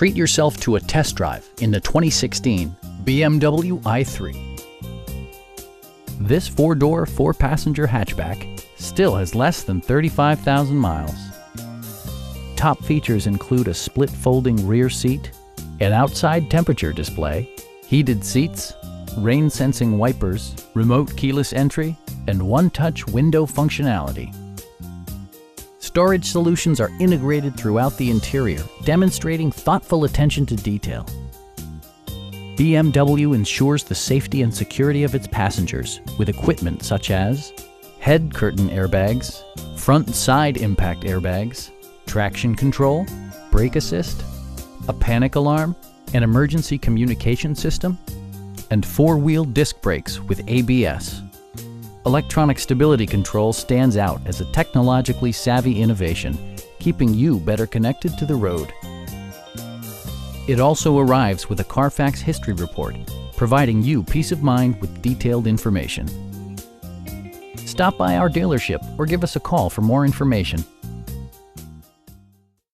Treat yourself to a test drive in the 2016 BMW i3. This four-door, four-passenger hatchback still has less than 35,000 miles. Top features include a split folding rear seat, an outside temperature display, heated seats, rain-sensing wipers, remote keyless entry, and one-touch window functionality. Storage solutions are integrated throughout the interior, demonstrating thoughtful attention to detail. BMW ensures the safety and security of its passengers with equipment such as head curtain airbags, front and side impact airbags, traction control, brake assist, a panic alarm, an emergency communication system, and four-wheel disc brakes with ABS. Electronic stability control stands out as a technologically savvy innovation, keeping you better connected to the road. It also arrives with a Carfax history report, providing you peace of mind with detailed information. Stop by our dealership or give us a call for more information.